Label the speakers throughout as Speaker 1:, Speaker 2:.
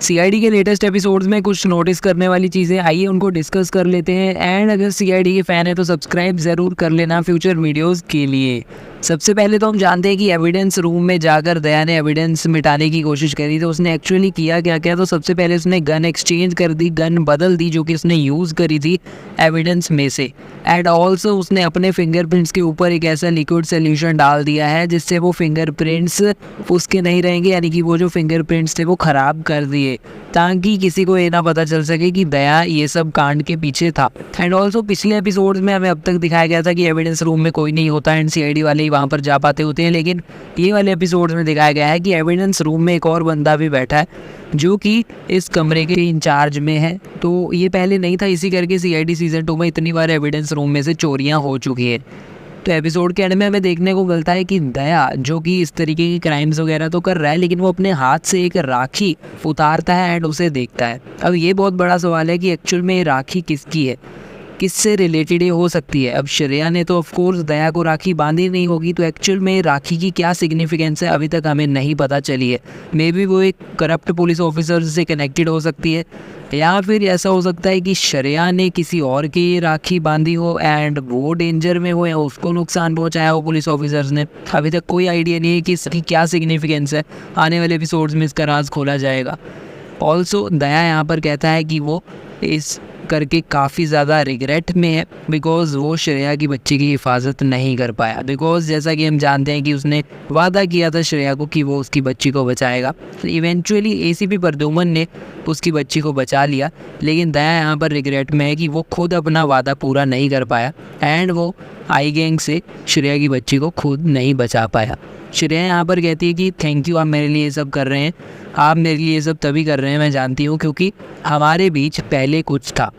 Speaker 1: CID के latest episodes में कुछ नोटिस करने वाली चीज़ें आइए उनको डिस्कस कर लेते हैं। एंड अगर सीआईडी के फ़ैन है तो सब्सक्राइब ज़रूर कर लेना फ्यूचर वीडियोस के लिए। सबसे पहले तो हम जानते हैं कि एविडेंस रूम में जाकर दया ने एविडेंस मिटाने की कोशिश करी, तो उसने एक्चुअली किया क्या क्या। तो सबसे पहले उसने गन एक्सचेंज कर दी, गन बदल दी जो कि उसने यूज़ करी थी एविडेंस में से। एंड ऑल्सो उसने अपने फिंगरप्रिंट्स के ऊपर एक ऐसा लिक्विड सोल्यूशन डाल दिया है जिससे वो फिंगरप्रिंट्स उसके नहीं रहेंगे, यानी कि वो जो फिंगरप्रिंट्स थे वो ख़राब कर दिए ताकि किसी को ये ना पता चल सके कि दया ये सब कांड के पीछे था। एंड ऑल्सो पिछले एपिसोड्स में हमें अब तक दिखाया गया था कि एविडेंस रूम में कोई नहीं होता एंड सीआईडी वाले ही वहाँ पर जा पाते होते हैं, लेकिन ये वाले एपिसोड्स में दिखाया गया है कि एविडेंस रूम में एक और बंदा भी बैठा है जो कि इस कमरे के इंचार्ज में है। तो ये पहले नहीं था, इसी करके सीआईडी सीज़न 2 में इतनी बार एविडेंस रूम में से चोरियाँ हो चुकी हैं। तो एपिसोड के एंड में हमें देखने को मिलता है कि दया जो कि इस तरीके की क्राइम्स वगैरह तो कर रहा है, लेकिन वो अपने हाथ से एक राखी उतारता है एंड उसे देखता है। अब ये बहुत बड़ा सवाल है कि एक्चुअल में ये राखी किसकी है, किससे रिलेटेड ये हो सकती है। अब श्रेया ने तो ऑफ कोर्स दया को राखी बांधी नहीं होगी, तो एक्चुअल में राखी की क्या सिग्निफिकेंस है अभी तक हमें नहीं पता चली है। मे बी वो एक करप्ट पुलिस ऑफिसर से कनेक्टेड हो सकती है, या फिर ऐसा हो सकता है कि श्रेया ने किसी और की राखी बांधी हो एंड वो डेंजर में हो या उसको नुकसान पहुंचाया हो पुलिस ऑफिसर्स ने। अभी तक कोई आइडिया नहीं है कि इसकी क्या सिग्निफिकेंस है। आने वाले एपिसोड्स में इसका राज खोला जाएगा। ऑल्सो दया यहाँ पर कहता है कि वो इस करके काफ़ी ज़्यादा रिग्रेट में है बिकॉज़ वो श्रेया की बच्ची की हिफाजत नहीं कर पाया। बिकॉज़ जैसा कि हम जानते हैं कि उसने वादा किया था श्रेया को कि वो उसकी बच्ची को बचाएगा। तो इवेंचुअली एसीपी प्रद्युमन ने उसकी बच्ची को बचा लिया, लेकिन दया यहाँ पर रिग्रेट में है कि वो खुद अपना वादा पूरा नहीं कर पाया एंड वो आई गैंग से श्रेया की बच्ची को खुद नहीं बचा पाया। श्रेया यहाँ पर कहती है कि थैंक यू, आप मेरे लिए ये सब कर रहे हैं, आप मेरे लिए ये सब तभी कर रहे हैं मैं जानती हूँ क्योंकि हमारे बीच पहले कुछ था।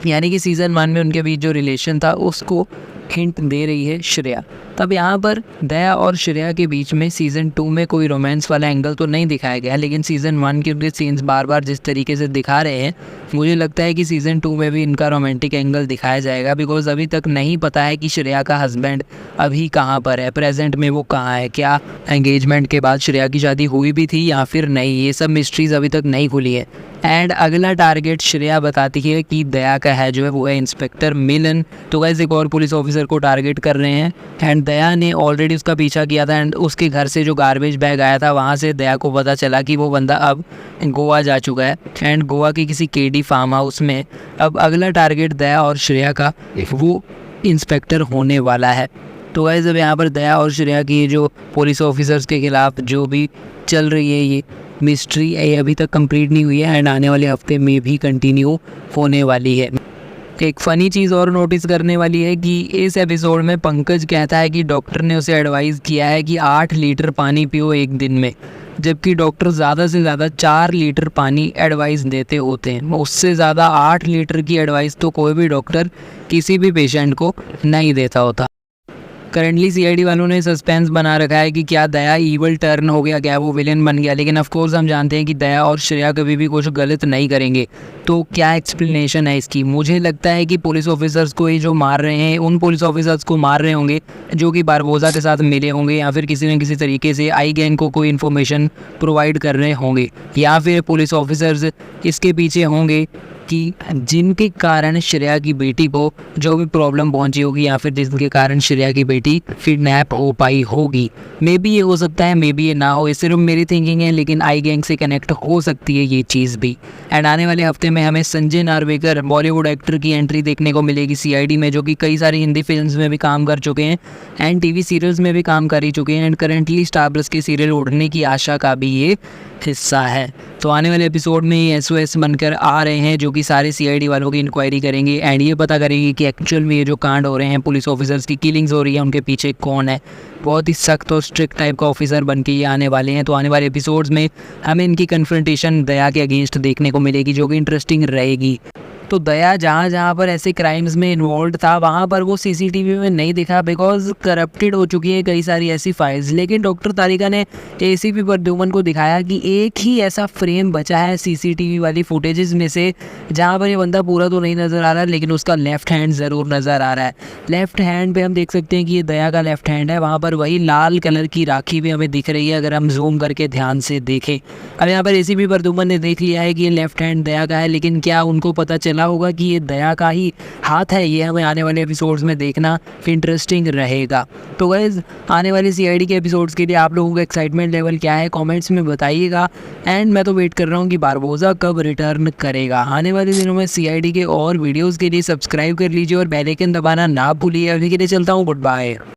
Speaker 1: यानी कि सीज़न 1 में उनके बीच जो रिलेशन था उसको हिंट दे रही है श्रेया। तब यहाँ पर दया और श्रेया के बीच में सीज़न 2 में कोई रोमांस वाला एंगल तो नहीं दिखाया गया, लेकिन सीज़न 1 के उनके सीन्स बार बार जिस तरीके से दिखा रहे हैं मुझे लगता है कि सीज़न 2 में भी इनका रोमांटिक एंगल दिखाया जाएगा। बिकॉज अभी तक नहीं पता है कि श्रेया का हस्बैंड अभी कहाँ पर है, प्रेजेंट में वो कहाँ है, क्या एंगेजमेंट के बाद श्रेया की शादी हुई भी थी या फिर नहीं, ये सब मिस्ट्रीज़ अभी तक नहीं खुली है। एंड अगला टारगेट श्रेया बताती है कि दया का है जो है वो है इंस्पेक्टर मिलन। तो गाइस एक और पुलिस ऑफिसर को टारगेट कर रहे हैं एंड दया ने ऑलरेडी उसका पीछा किया था एंड उसके घर से जो गार्बेज बैग आया था वहाँ से दया को पता चला कि वो बंदा अब गोवा जा चुका है एंड गोवा के किसी केडी फार्म हाउस में अब अगला टारगेट दया और श्रेया का वो इंस्पेक्टर होने वाला है। तो गाइस अब यहाँ पर दया और श्रेया की जो पुलिस ऑफिसर्स के खिलाफ जो भी चल रही है ये मिस्ट्री अभी तक कंप्लीट नहीं हुई है एंड आने वाले हफ्ते में भी कंटिन्यू होने वाली है। एक फ़नी चीज़ और नोटिस करने वाली है कि इस एपिसोड में पंकज कहता है कि डॉक्टर ने उसे एडवाइस किया है कि 8 लीटर पानी पियो एक दिन में, जबकि डॉक्टर ज़्यादा से ज़्यादा 4 लीटर पानी एडवाइस देते होते हैं। उससे ज़्यादा 8 लीटर की एडवाइस तो कोई भी डॉक्टर किसी भी पेशेंट को नहीं देता होता। करंटली सीआईडी वालों ने सस्पेंस बना रखा है कि क्या दया ईवल टर्न हो गया, क्या वो विलेन बन गया, लेकिन ऑफ कोर्स हम जानते हैं कि दया और श्रेया कभी भी कुछ गलत नहीं करेंगे। तो क्या एक्सप्लेनेशन है इसकी? मुझे लगता है कि पुलिस ऑफिसर्स को ये जो मार रहे हैं उन पुलिस ऑफिसर्स को मार रहे होंगे जो कि बारबोसा के साथ मिले होंगे या फिर किसी न किसी तरीके से आई गैंग को कोई इन्फॉर्मेशन प्रोवाइड कर रहे होंगे, या फिर पुलिस ऑफिसर्स इसके पीछे होंगे कि जिनके कारण श्रेया की बेटी को जो भी प्रॉब्लम पहुंची होगी या फिर जिनके कारण श्रेया की बेटी किडनैप हो पाई होगी। मे बी ये हो सकता है, मे बी ये ना हो, ये सिर्फ मेरी थिंकिंग है, लेकिन आई गैंग से कनेक्ट हो सकती है ये चीज़ भी। एंड आने वाले हफ्ते में हमें संजय नार्वेकर बॉलीवुड एक्टर की एंट्री देखने को मिलेगी सीआईडी में, जो कि कई सारी हिंदी फिल्म्स में भी काम कर चुके हैं एंड टीवी सीरियल्स में भी काम कर ही चुके हैं एंड करेंटली स्टार प्लस के सीरियल उड़ने की आशा का भी ये हिस्सा है। तो आने वाले एपिसोड में ये एसओएस बनकर आ रहे हैं जो कि सारे सीआईडी वालों की इंक्वायरी करेंगे एंड ये पता करेंगे कि एक्चुअल में ये जो कांड हो रहे हैं, पुलिस ऑफिसर्स की किलिंग्स हो रही है, उनके पीछे कौन है। बहुत ही सख्त और स्ट्रिक्ट टाइप का ऑफिसर बन के ये आने वाले हैं। तो आने वाले एपिसोड्स में हमें इनकी कन्फ्रंटेशन दया के अगेंस्ट देखने को मिलेगी जो कि इंटरेस्टिंग रहेगी। तो दया जहाँ जहाँ पर ऐसे क्राइम्स में इन्वॉल्व था वहाँ पर वो सीसीटीवी में नहीं दिखा, बिकॉज करप्टेड हो चुकी है कई सारी ऐसी फाइल्स। लेकिन डॉक्टर तारिका ने एसीपी प्रद्युमन को दिखाया कि एक ही ऐसा फ्रेम बचा है सीसीटीवी वाली फुटेजेस में से जहाँ पर ये बंदा पूरा तो नहीं नज़र आ रहा है, लेकिन उसका लेफ्ट हैंड ज़रूर नज़र आ रहा है। लेफ्ट हैंड पे हम देख सकते हैं कि ये दया का लेफ्ट हैंड है, वहाँ पर वही लाल कलर की राखी भी हमें दिख रही है अगर हम जूम करके ध्यान से देखें। अब यहाँ पर एसीपी प्रद्युमन ने देख लिया है कि ये लेफ्ट हैंड दया का है, लेकिन क्या उनको पता चला होगा कि ये दया का ही हाथ है? ये हमें आने वाले एपिसोड्स में देखना इंटरेस्टिंग रहेगा। तो गाइस, आने वाले सीआईडी के एपिसोड्स के लिए आप लोगों का एक्साइटमेंट लेवल क्या है कमेंट्स में बताइएगा। एंड मैं तो वेट कर रहा हूँ कि बारबोसा कब रिटर्न करेगा। आने वाले दिनों में सीआईडी के और वीडियोज़ के लिए सब्सक्राइब कर लीजिए और बेल आइकन दबाना ना भूलिए। अभी के लिए चलता हूँ, गुड बाय।